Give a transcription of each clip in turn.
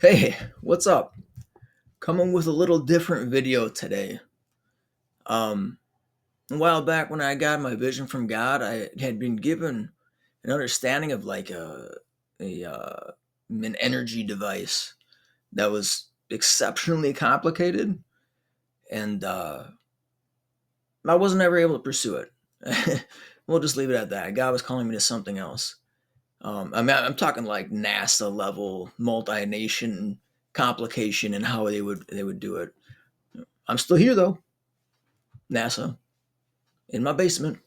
Hey, what's up? Coming with a little different video today. Um, a while back when I got my vision from God, I had been given an understanding of like a an energy device that was exceptionally complicated, and I wasn't ever able to pursue it. We'll just leave it at that. God was calling me to something else. I'm talking like NASA level, multi-nation complication and how they would do it. I'm still here though, NASA, in my basement.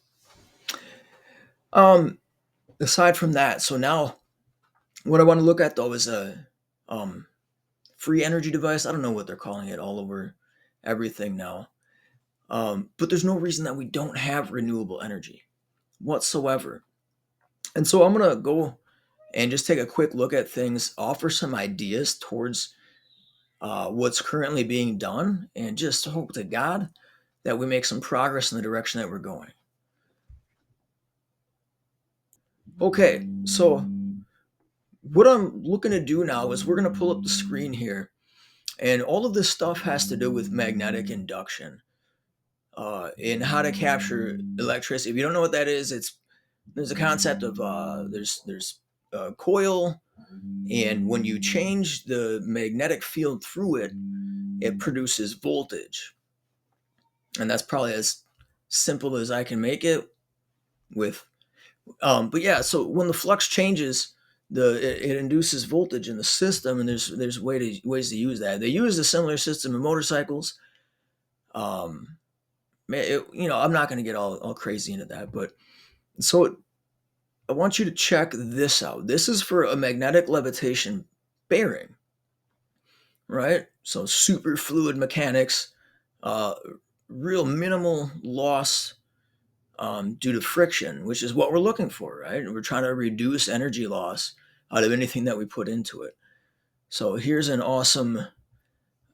Um, Aside from that, so now what I want to look at though is a um free energy device. I don't know what they're calling it all over everything now. But there's no reason that we don't have renewable energy whatsoever. And so I'm gonna go and just take a quick look at things, offer some ideas towards what's currently being done, and just hope to God that we make some progress in the direction that we're going. Okay, so what I'm looking to do now is we're going to pull up the screen here, and all of this stuff has to do with magnetic induction and how to capture electricity. If you don't know what that is, it's there's a concept of there's a coil, and when you change the magnetic field through it, it produces voltage, and that's probably as simple as I can make it with. But yeah, so when the flux changes, it induces voltage in the system, and there's ways to use that. They use a similar system in motorcycles. Um, I'm not going to get all crazy into that, but so I want you to check this out. This is for a magnetic levitation bearing, right? So super fluid mechanics, uh, real minimal loss due to friction, which is what we're looking for, right? We're trying to reduce energy loss out of anything that we put into it. So here's an awesome,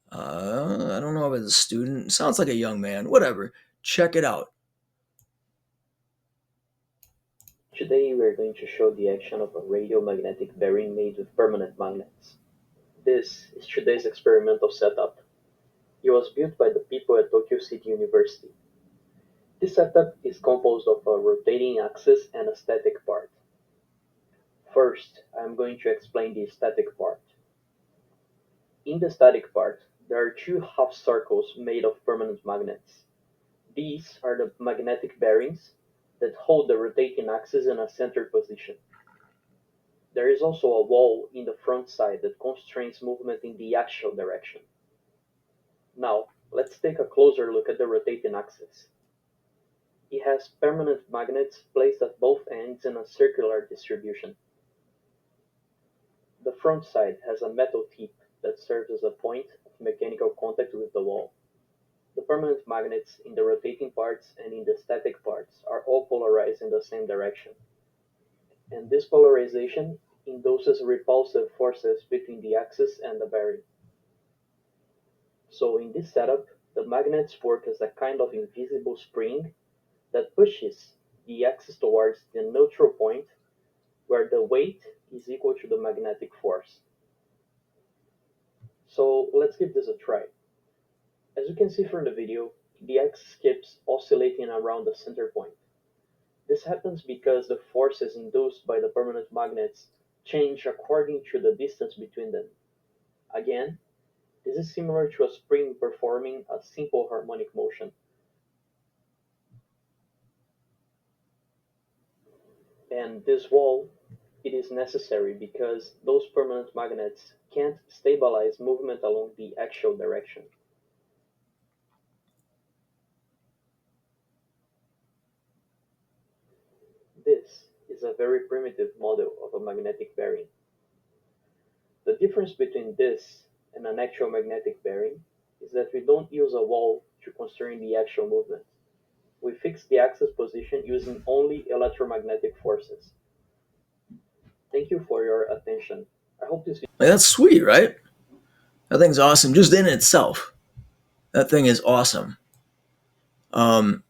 I don't know if it's a student, sounds like a young man, whatever. Check it out. Today we are going to show the action of a radiomagnetic bearing made with permanent magnets. This is today's experimental setup. It was built by the people at Tokyo City University. This setup is composed of a rotating axis and a static part. First, I am going to explain the static part. In the static part, there are two half circles made of permanent magnets. These are the magnetic bearings that hold the rotating axis in a center position. There is also a wall in the front side that constrains movement in the axial direction. Now, let's take a closer look at the rotating axis. It has permanent magnets placed at both ends in a circular distribution. The front side has a metal tip that serves as a point of mechanical contact with the wall. The permanent magnets in the rotating parts and in the static parts are all polarized in the same direction, and this polarization induces repulsive forces between the axis and the bearing. So in this setup, the magnets work as a kind of invisible spring that pushes the axis towards the neutral point where the weight is equal to the magnetic force. So let's give this a try. As you can see from the video, the axis keeps oscillating around the center point. This happens because the forces induced by the permanent magnets change according to the distance between them. Again, this is similar to a spring performing a simple harmonic motion. And this wall, it is necessary because those permanent magnets can't stabilize movement along the axial direction. This is a very primitive model of a magnetic bearing. The difference between this and an actual magnetic bearing is that we don't use a wall to constrain the axial movement. We fix the axis position using only electromagnetic forces. Thank you for your attention. I hope this Like, that's sweet, right? That thing's awesome just in itself. That thing is awesome. Um,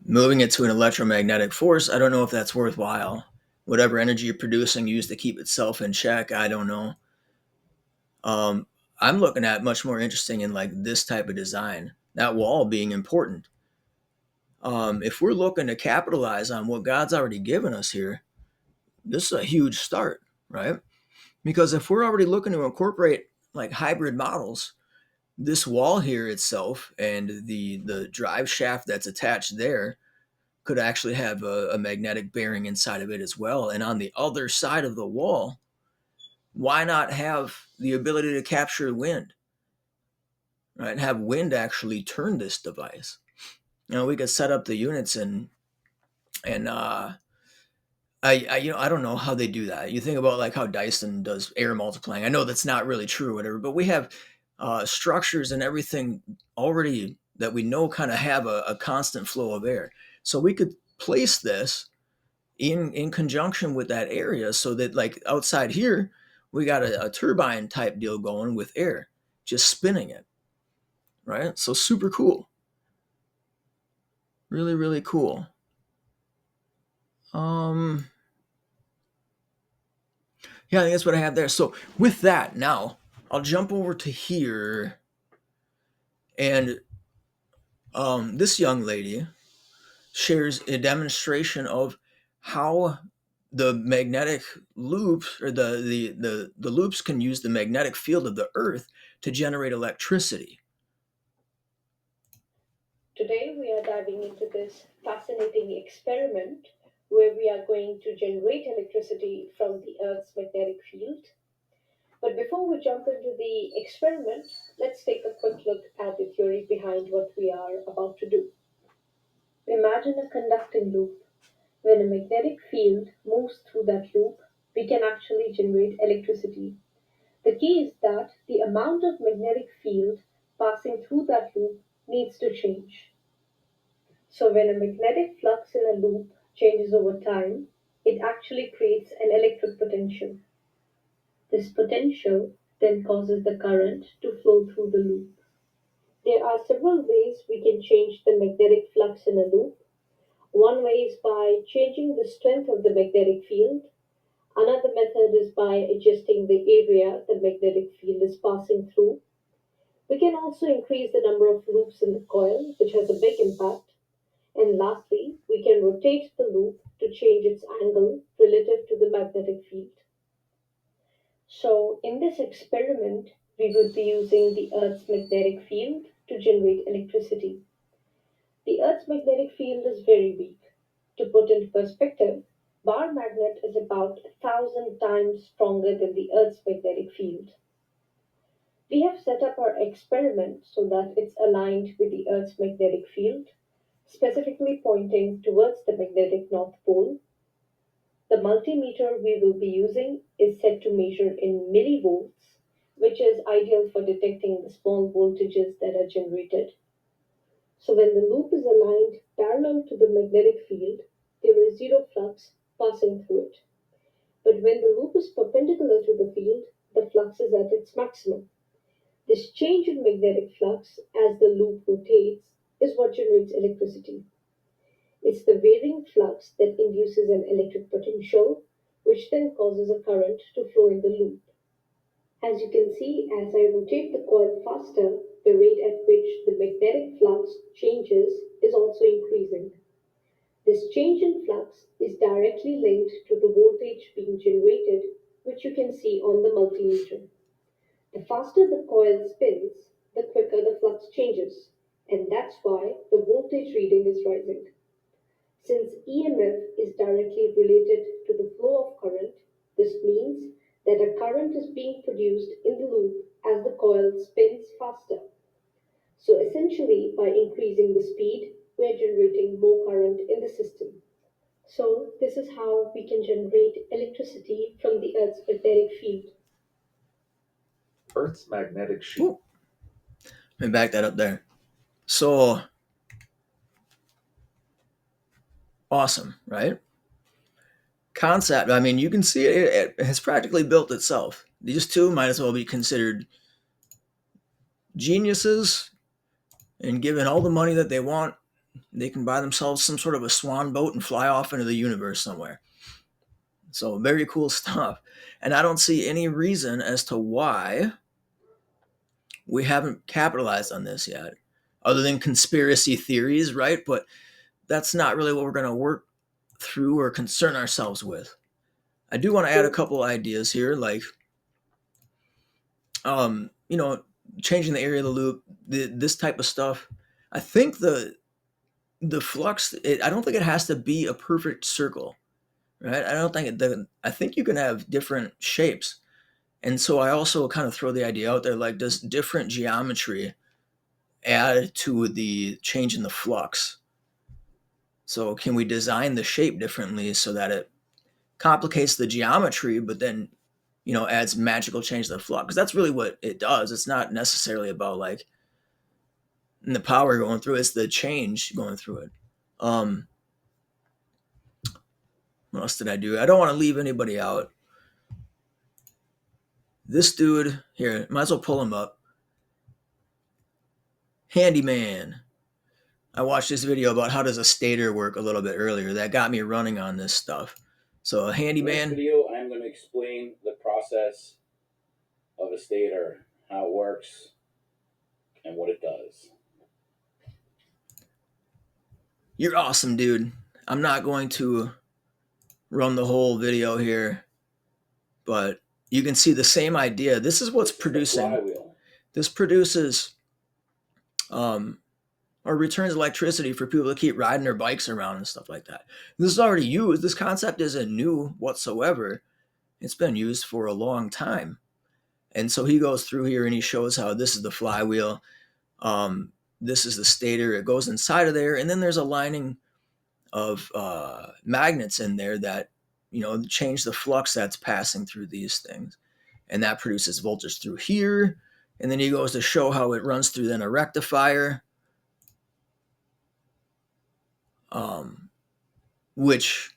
Moving it to an electromagnetic force, I don't know if that's worthwhile. Whatever energy you're producing, used to keep itself in check, I don't know. Um, I'm looking at much more interesting in like this type of design, that wall being important. If we're looking to capitalize on what God's already given us here, this is a huge start, right? Because if we're already looking to incorporate like hybrid models, this wall here itself and the drive shaft that's attached there could actually have a magnetic bearing inside of it as well. And on the other side of the wall, why not have the ability to capture wind, right? Have wind actually turn this device. We could set up the units and I don't know how they do that. You think about like how Dyson does air multiplying. I know that's not really true, or whatever, but we have structures and everything already that we know kind of have a constant flow of air. So we could place this in conjunction with that area, so that like outside here, we got a turbine type deal going with air, just spinning it, right? So super cool, really really cool. Um, Yeah, I think that's what I have there. So with that, now I'll jump over to here, and this young lady shares a demonstration of how the magnetic loops or the loops can use the magnetic field of the Earth to generate electricity. Today, we are diving into this fascinating experiment where we are going to generate electricity from the Earth's magnetic field. But before we jump into the experiment, let's take a quick look at the theory behind what we are about to do. Imagine a conducting loop. When a magnetic field moves through that loop, we can actually generate electricity. The key is that the amount of magnetic field passing through that loop needs to change. So when a magnetic flux in a loop changes over time, it actually creates an electric potential. This potential then causes the current to flow through the loop. There are several ways we can change the magnetic flux in a loop. One way is by changing the strength of the magnetic field. Another method is by adjusting the area the magnetic field is passing through. We can also increase the number of loops in the coil, which has a big impact. And lastly, we can rotate the loop to change its angle relative to the magnetic field. So, in this experiment, we would be using the Earth's magnetic field to generate electricity. The Earth's magnetic field is very weak. To put into perspective, bar magnet is about 1,000 times stronger than the Earth's magnetic field. We have set up our experiment so that it's aligned with the Earth's magnetic field, specifically pointing towards the magnetic North Pole. The multimeter we will be using is set to measure in millivolts, which is ideal for detecting the small voltages that are generated. So when the loop is aligned parallel to the magnetic field, there is zero flux passing through it. But when the loop is perpendicular to the field, the flux is at its maximum. This change in magnetic flux as the loop rotates is what generates electricity. It's the varying flux that induces an electric potential, which then causes a current to flow in the loop. As you can see, as I rotate the coil faster, the rate at which the magnetic flux changes is also increasing. This change in flux is directly linked to the voltage being generated, which you can see on the multimeter. The faster the coil spins, the quicker the flux changes, and that's why the voltage reading is rising. Since EMF is directly related to the flow of current, this means that a current is being produced in the loop as the coil spins faster. So essentially, by increasing the speed, we're generating more current in the system. So this is how we can generate electricity from the Earth's magnetic field. Earth's magnetic sheet. Ooh, let me back that up there. So awesome, right? Concept. I mean, you can see it has practically built itself. These two might as well be considered geniuses, and given all the money that they want, they can buy themselves some sort of a swan boat and fly off into the universe somewhere. So very cool stuff. And I don't see any reason as to why we haven't capitalized on this yet, other than conspiracy theories, right? But that's not really what we're going to work through or concern ourselves with. I do want to add a So, couple ideas here, like you know, changing the area of the loop, this type of stuff. I think the flux, I don't think it has to be a perfect circle, right? I don't think I think you can have different shapes. And so I also kind of throw the idea out there, like, does different geometry add to the change in the flux? So can we design the shape differently so that it complicates the geometry, but then, adds magical change to the flux? Because that's really what it does. It's not necessarily about like the power going through; it's the change going through it. Um, what else did I do? I don't want to leave anybody out. This dude here, might as well pull him up. Handyman. I watched this video about how does a stator work a little bit earlier. That got me running on this stuff. So a In this handyman, video, I'm going to explain the process of a stator, how it works, and what it does. you're awesome, dude. I'm not going to run the whole video here, but you can see the same idea. This is what's This is the producing. flywheel. This produces or returns electricity for people to keep riding their bikes around and stuff like that. This is already used. This concept isn't new whatsoever. It's been used for a long time. And so he goes through here and he shows how this is the flywheel. This is the stator. It goes inside of there, and then there's a lining of magnets in there that change the flux that's passing through these things, and that produces voltage through here. And then he goes to show how it runs through then a rectifier, which,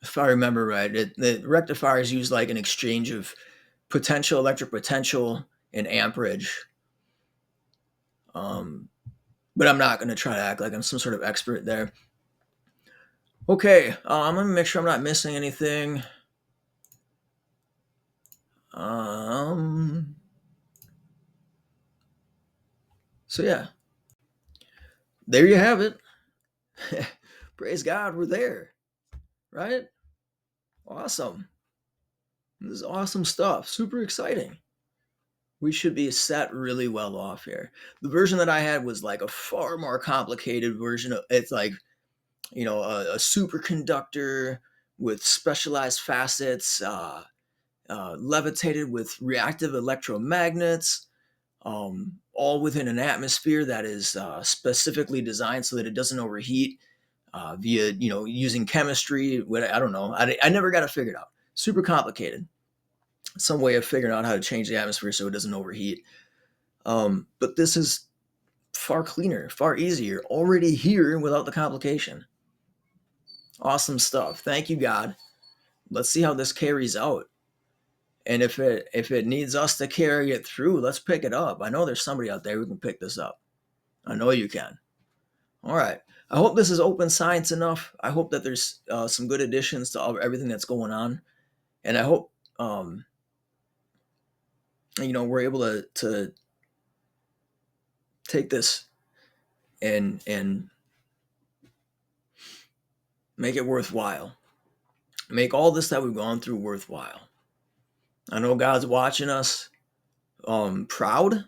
if I remember right, the rectifier is used like an exchange of potential, electric potential, and amperage. But I'm not going to try to act like I'm some sort of expert there. Okay, I'm going to make sure I'm not missing anything. So yeah, there you have it. Praise God, we're there, right? Awesome. This is awesome stuff. Super exciting. We should be set really well off here. The version that I had was like a far more complicated version of it's like, a superconductor with specialized facets, levitated with reactive electromagnets, all within an atmosphere that is specifically designed so that it doesn't overheat via using chemistry. I don't know. I never got it figured out. Super complicated. Some way of figuring out how to change the atmosphere so it doesn't overheat. But this is far cleaner, far easier, already here without the complication. Awesome stuff. Thank you, God. Let's see how this carries out. And if it needs us to carry it through, let's pick it up. I know there's somebody out there who can pick this up. I know you can. All right. I hope this is open science enough. I hope that there's some good additions to everything that's going on, and I hope we're able to take this and make it worthwhile. Make all this that we've gone through worthwhile. I know God's watching us. Proud,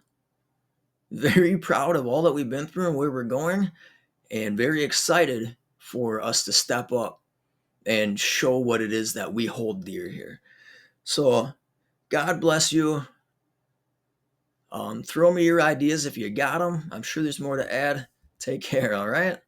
very proud of all that we've been through and where we're going, and very excited for us to step up and show what it is that we hold dear here. So God bless you. Throw me your ideas if you got them. I'm sure there's more to add. Take care, all right?